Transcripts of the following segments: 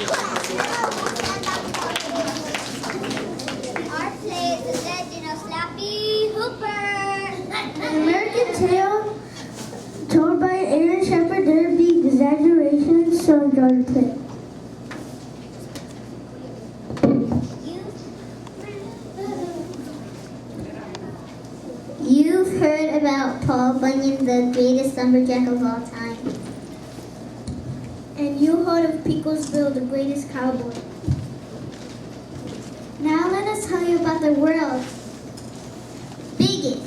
Our play is the legend of Slappy Hooper. An American tale told by Aaron Shepard. There be exaggerations, so enjoy the play. You've heard about Paul Bunyan, the greatest lumberjack of all time. And you heard of Picosville, the greatest cowboy. Now let us tell you about the world's Biggest,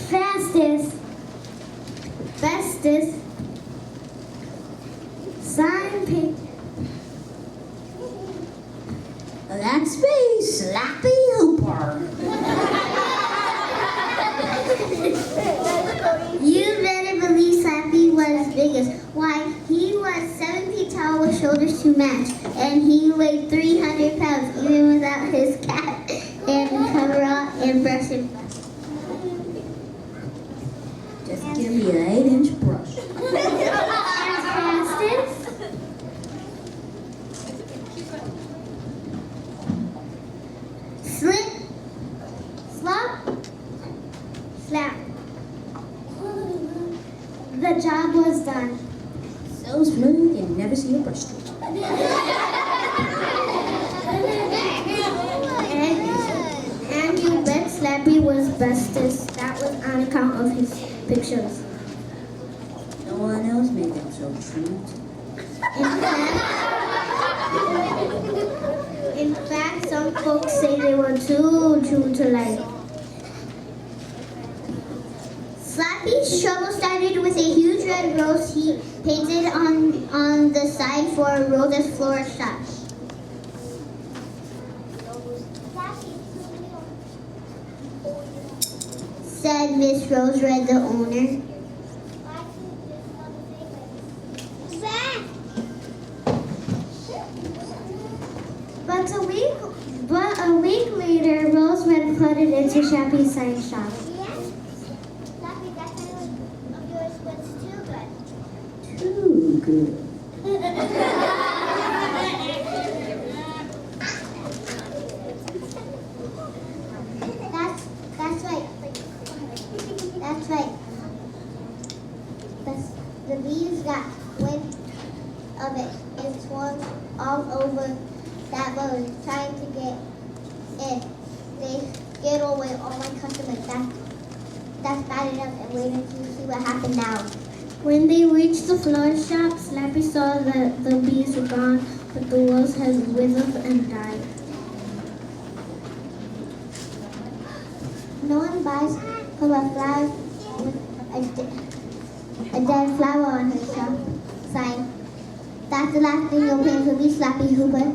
fastest, bestest, sign painter. That's me, Slappy Hooper. you better believe Slappy was biggest. Why, he was 7 feet tall with shoulders to match, and he weighed 300 pounds even without his cap and coverall and brush and brush. Just give me an 8-inch brush. Fastest, Slip, slop, slap. The job was done. So smooth you never see a brush stroke. And you bet Slappy was bestest. That was on account of his pictures. No one else made them so true. In fact, some folks say they were too true to life. Slappy's trouble started with a huge red rose he painted on the side for Rosa's florist shop. Said Miss Rose Red, the owner. But a week later, Rose Red flooded into Slappy's sign shop. Too good. That's right. That's right. The bees got wind of it and swarmed all over that road trying to get in. They scared away all my customers. That's bad enough, and wait until you see what happened now. When they reached the florist shop, Slappy saw that the bees were gone, but the rose had withered and died. No one buys from a flower with a dead flower on her shop sign. That's the last thing you'll pay for me, Slappy Hooper.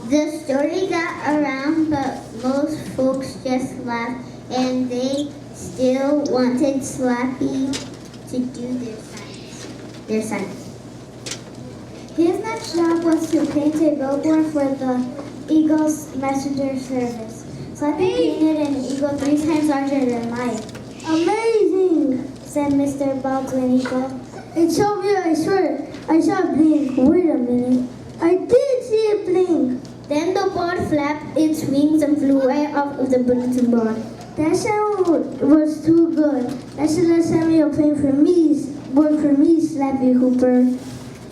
The story got around, but most folks just laughed, and they still wanted Slappy to do their signs. His next job was to paint a billboard for the Eagles Messenger Service. Slappy painted an eagle 3 times larger than life. Amazing, Said Mr. Baldwin Eagle. it's so real, I swear. I saw it blink. Wait a minute. I did see it blink. Then the bird flapped its wings and flew right off of the bulletin board. That sound was too good. That's the last time you're playing for me. Work for me, Slappy Hooper.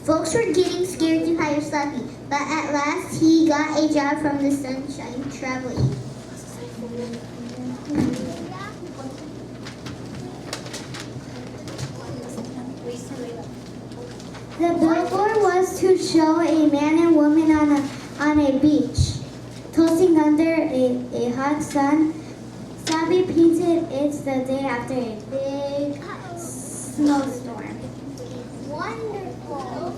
Folks were getting scared to hire Slappy, but at last he got a job from the Sunshine Travel Agency. The billboard was to show a man and woman on a beach, toasting under a hot sun. Slappy painted it the day after a big snowstorm. Wonderful,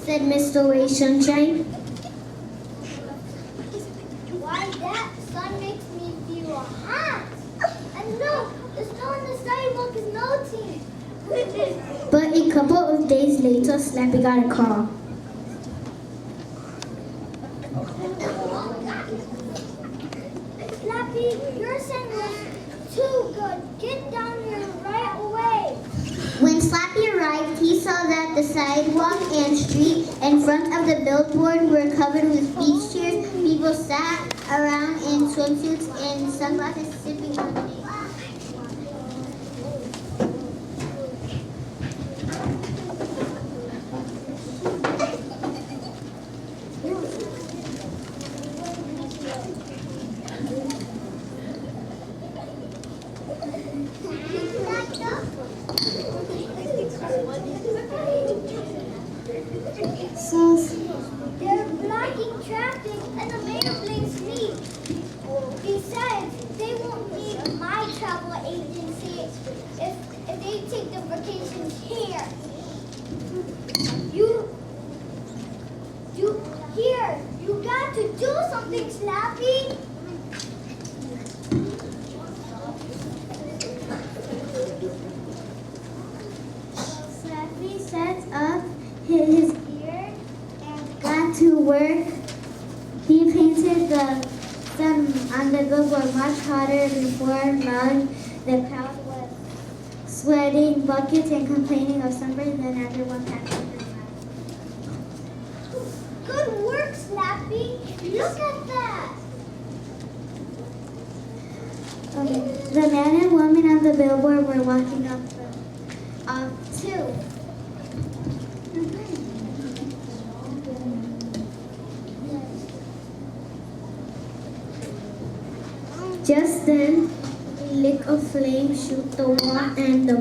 Said Mr. Ray Sunshine. Why, that sun makes me feel hot. And no, the snow on the sidewalk is melting. But a couple of days later, Slappy got a call. Slappy, your scent was too good. Get down here right away. When Slappy arrived, The sidewalk and street in front of the billboard were covered with beach chairs. People sat around in swimsuits and sunglasses sipping lemonade. So They're blocking traffic and the mayor blames me. Besides, they won't need my travel agency if they take the vacations here. You got to do something, Slappy. Slappy set up his gear and got to work. He painted the sun on the billboard much hotter before long. The crowd was sweating buckets and complaining of sunburn. Then everyone packed up their bags. Good work, Slappy. Look at that. The man and woman on the billboard were walking up too. Just then, a lick of flame shoot the wall and the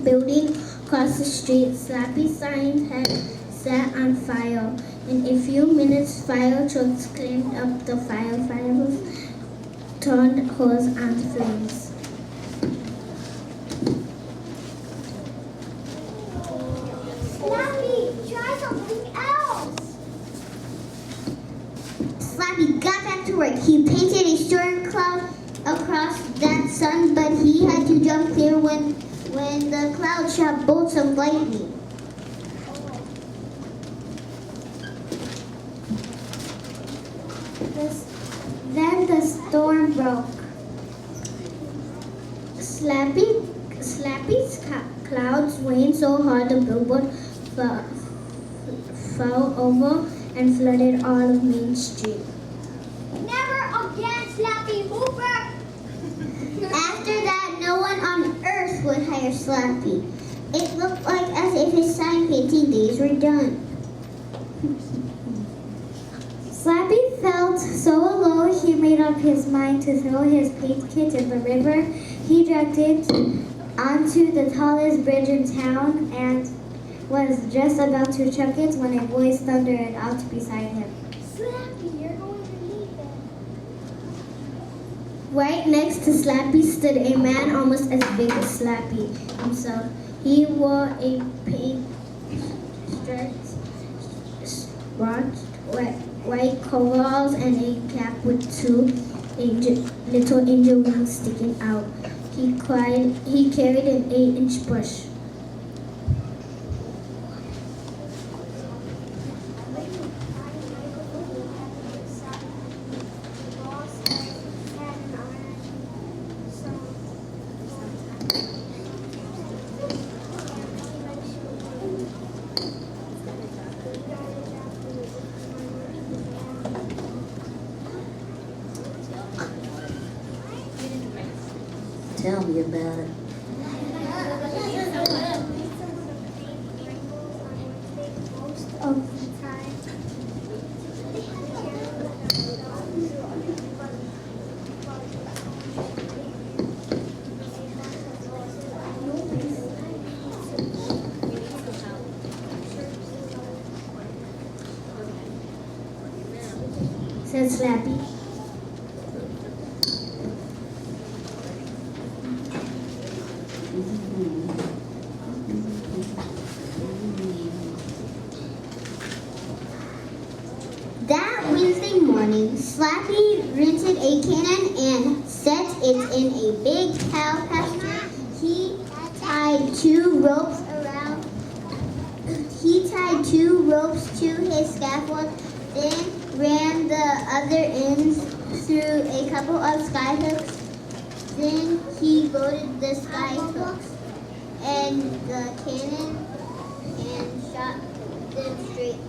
building across the street. Slappy signs had set on fire. In a few minutes, fire trucks climbed up the firefighters turned hose on flames. Slappy, try something else. Slappy got back to work. He painted a storm cloud across that sun, but he had to jump clear when the cloud shot bolts of lightning. Then the storm broke. Slappy's clouds rained so hard the billboard fell over and flooded all of Main Street. Never again, Slappy Hooper. After that, no one on earth would hire Slappy. It looked like as if his sign painting days were done. Slappy felt so low he made up his mind to throw his paint kit in the river. He dragged it onto the tallest bridge in town and was just about to chuck it when a voice thundered out beside him. Slappy, you're going to need it. Right next to Slappy stood a man almost as big as Slappy himself. He wore a pink shirt, white coveralls, and a cap with two little angel wings sticking out. He carried an 8-inch brush. Tell me about it. Said Slappy. That Wednesday morning, Slappy rented a cannon and set it in a big cow pasture. He tied two ropes to his scaffold, then ran the other ends through a couple of sky hooks. Then he loaded the sky hooks and opened the cannon and shot them straight.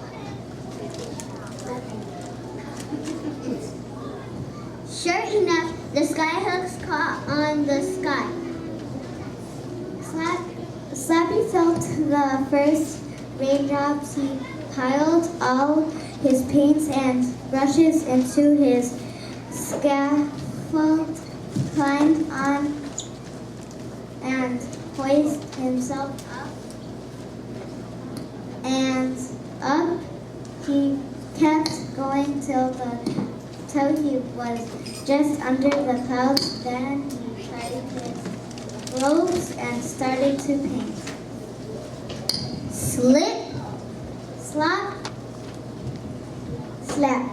Sure enough, the skyhooks caught on the sky. Slappy felt the first raindrops. He piled all his paints and brushes into his scaffold, climbed on, and hoisted himself up. And up he kept going till he was just under the clouds. Then he tried his globes and started to paint. Slip, Slap, slap.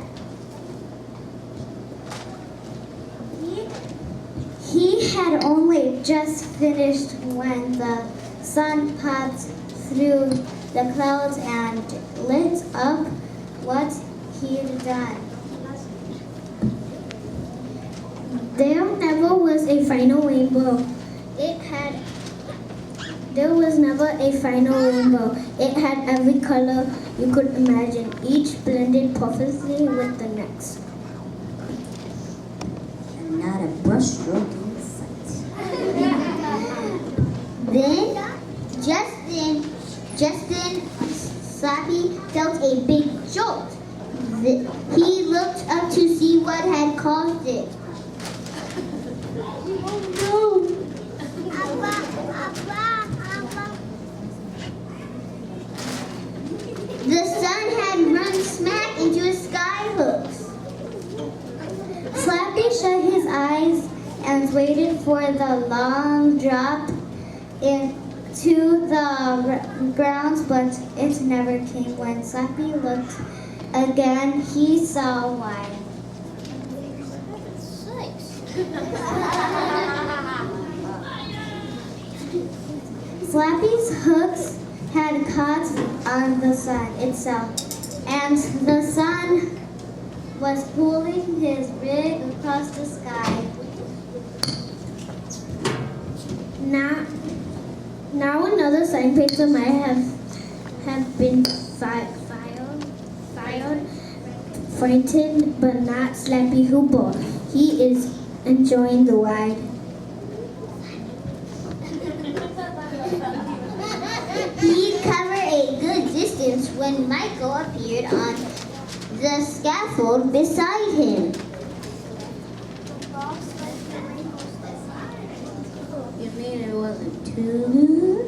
He had only just finished when the sun popped through the clouds and lit up what he'd done. There never was a final rainbow. There was never a final rainbow. It had every color you could imagine, each blended perfectly with the next. And not a brushstroke in sight. Just then, Slappy felt a big jolt. He looked up to see what had caused it. The sun had run smack into his skyhooks. Slappy shut his eyes and waited for the long drop into the ground, but it never came. When Slappy looked again, he saw why. Slappy's hooks had caught on the sun itself, and the sun was pulling his rig across the sky. Now another sign painter might have been fired, frightened, but not Slappy Hooper. He is enjoying the ride. He'd covered a good distance when Michael appeared on the scaffold beside him. You mean it wasn't too good?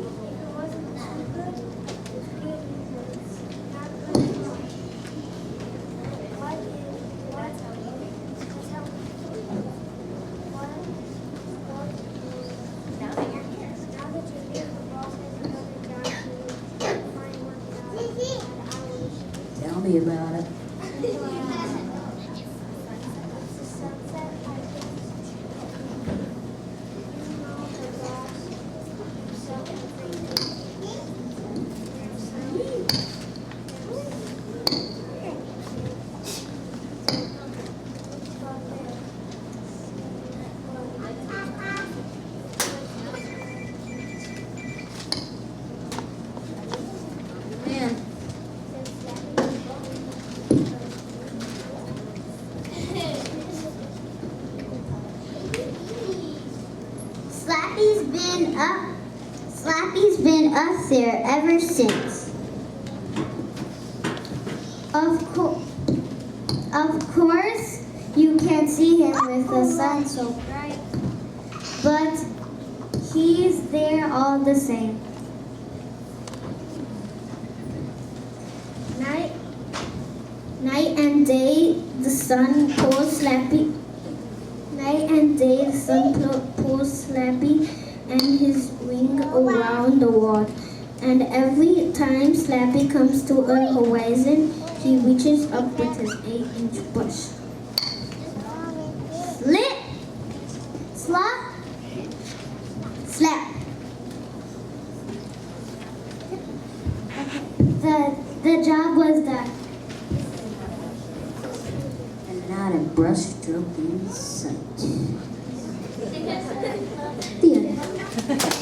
Tell me about it. Man, Slappy's been up there ever since. Of course, you can't see him with the sun so bright, but he's there all the same. Night and day the sun pulls Slappy. Night and day the sun pulls Slappy and his ring around the world. And every time Slappy comes to a horizon, he reaches up with his 8-inch brush. Slip, slop, slap. The job was done. and not a brushstroke in sight. The end.